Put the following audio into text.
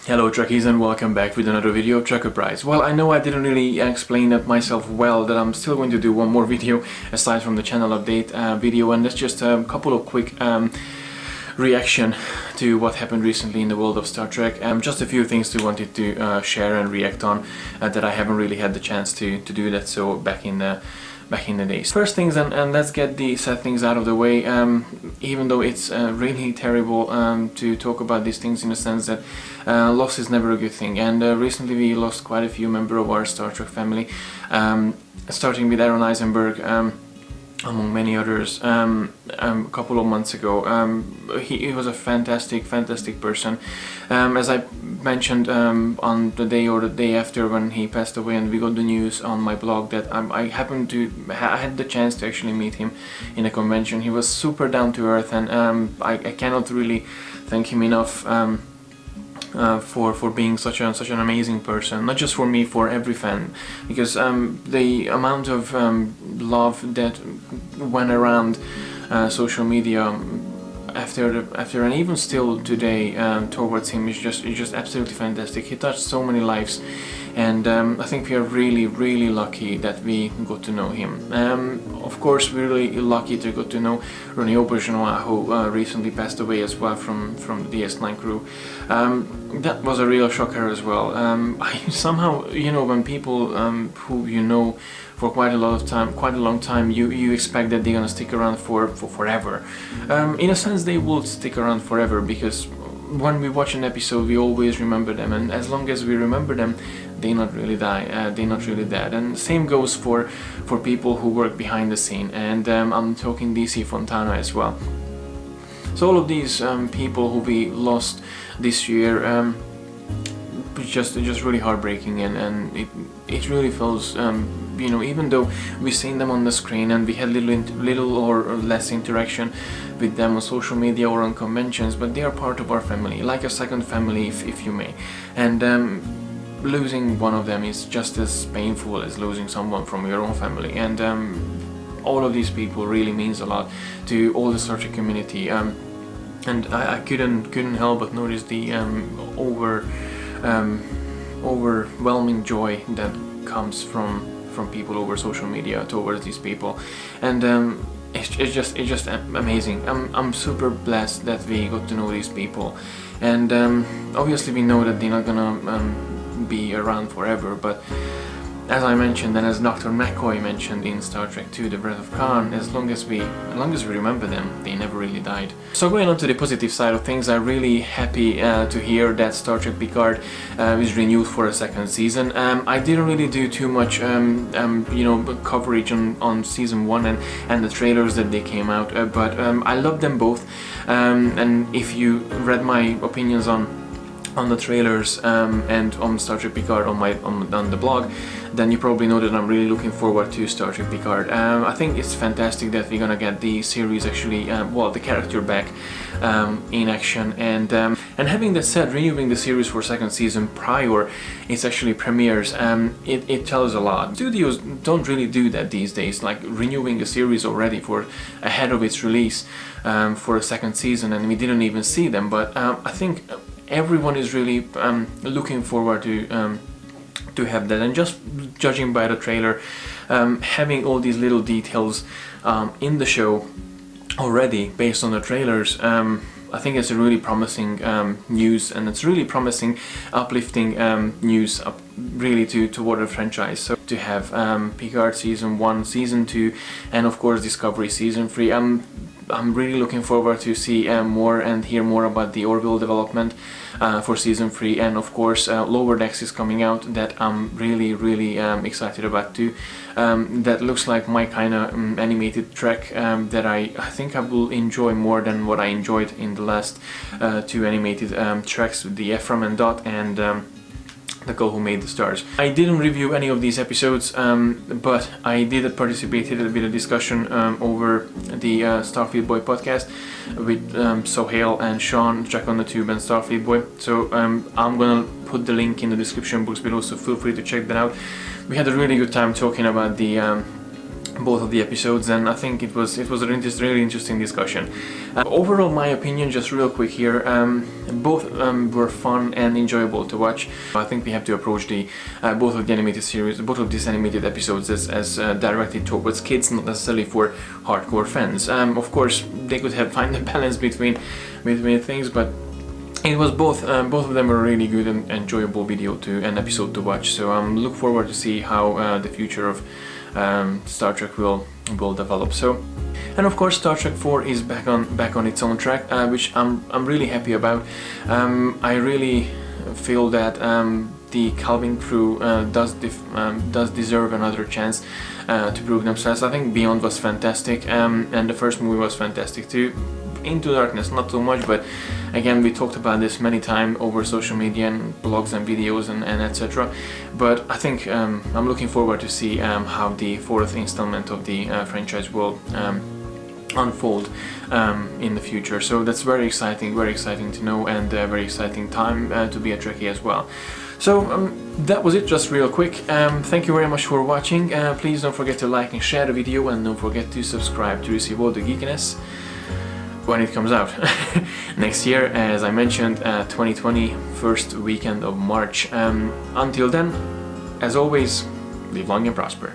Hello Trekkies, and welcome back with another video of TREKKERPRISE. Well, I know I didn't really explain that myself well, that I'm still going to do one more video aside from the channel update video, and that's just a couple of quick reaction to what happened recently in the world of Star Trek. Just a few things I wanted to share and react on that I haven't really had the chance to do that so back in the days. First things, and let's get the sad things out of the way, even though it's really terrible to talk about these things, in the sense that loss is never a good thing, and recently we lost quite a few members of our Star Trek family, starting with Aaron Eisenberg, among many others, a couple of months ago. He was a fantastic person. As I mentioned on the day or the day after when he passed away, and we got the news on my blog, that I had the chance to actually meet him in a convention. He was super down to earth, and I cannot really thank him enough for being such an amazing person, not just for me, for every fan, because the amount of love that went around social media after and even still today towards him is just absolutely fantastic. He touched so many lives, and I think we are really lucky that we got to know him. Of course, we're really lucky to get to know René Auberjonois, who recently passed away as well from the DS9 crew. That was a real shocker as well. Somehow, you know, when people who you know for quite a long time, you expect that they're gonna stick around for forever. In a sense, they will stick around forever, because when we watch an episode, we always remember them, and as long as we remember them, they not really die, they're not really dead. And same goes for people who work behind the scene, and I'm talking DC Fontana as well. So all of these people who we lost this year, just really heartbreaking, and it really feels, you know, even though we've seen them on the screen and we had little or less interaction with them on social media or on conventions, but they are part of our family, like a second family, if you may. And losing one of them is just as painful as losing someone from your own family, and all of these people really means a lot to all the Star Trek community, and I couldn't help but notice the overwhelming joy that comes from people over social media towards these people, and it's just amazing. I'm super blessed that we got to know these people, and obviously we know that they're not gonna be around forever, but as I mentioned, and as Dr. McCoy mentioned in Star Trek II: The Wrath of Khan, as long as we remember them, they never really died. So going on to the positive side of things, I'm really happy to hear that Star Trek Picard is renewed for a second season. I didn't really do too much you know, coverage on season 1 and the trailers that they came out, but I love them both, and if you read my opinions on the trailers and on Star Trek Picard on the blog, then you probably know that I'm really looking forward to Star Trek Picard. I think it's fantastic that we're gonna get the series actually, well, the character back in action, and having that said, renewing the series for second season prior it's actually premieres, it tells a lot. Studios don't really do that these days, like renewing a series already for ahead of its release for a second season, and we didn't even see them, but I think everyone is really looking forward to have that, and just judging by the trailer, having all these little details in the show already based on the trailers, I think it's a really promising news, and it's really promising, uplifting news really toward the franchise. So to have Picard season 1, season 2, and of course Discovery season 3, I'm really looking forward to see more and hear more about the Orville development for season 3, and of course Lower Decks is coming out, that I'm really excited about too. That looks like my kind of animated Trek that I think I will enjoy more than what I enjoyed in the last 2 animated Treks, the Ephraim and Dot, and The Girl Who Made the Stars. I didn't review any of these episodes, but I did participate with a discussion over the Starfleet Boy podcast with Sohail and Sean, Jack on the Tube and Starfleet Boy. So I'm gonna put the link in the description box below, so feel free to check that out. We had a really good time talking about the both of the episodes, and I think it was a really interesting discussion. Overall, my opinion, just real quick here, both were fun and enjoyable to watch. I think we have to approach the both of the animated series, both of these animated episodes as directed towards kids, not necessarily for hardcore fans. Of course, they could have find a balance between things, but it was both of them were really good and enjoyable an episode to watch. So look forward to see how the future of Star Trek will develop. So, and of course, Star Trek 4 is back on its own track, which I'm really happy about. I really feel that the Kelvin crew does deserve another chance to prove themselves. I think Beyond was fantastic, and the first movie was fantastic too. Into Darkness, not so much, but again, we talked about this many times over social media and blogs and videos and etc. But I think I'm looking forward to see how the fourth installment of the franchise will unfold in the future. So that's very exciting to know, and a very exciting time to be a Trekkie as well. So that was it, just real quick. Thank you very much for watching. Please don't forget to like and share the video, and don't forget to subscribe to receive all the geekiness when it comes out next year, as I mentioned, 2020, first weekend of March. Until then, as always, live long and prosper.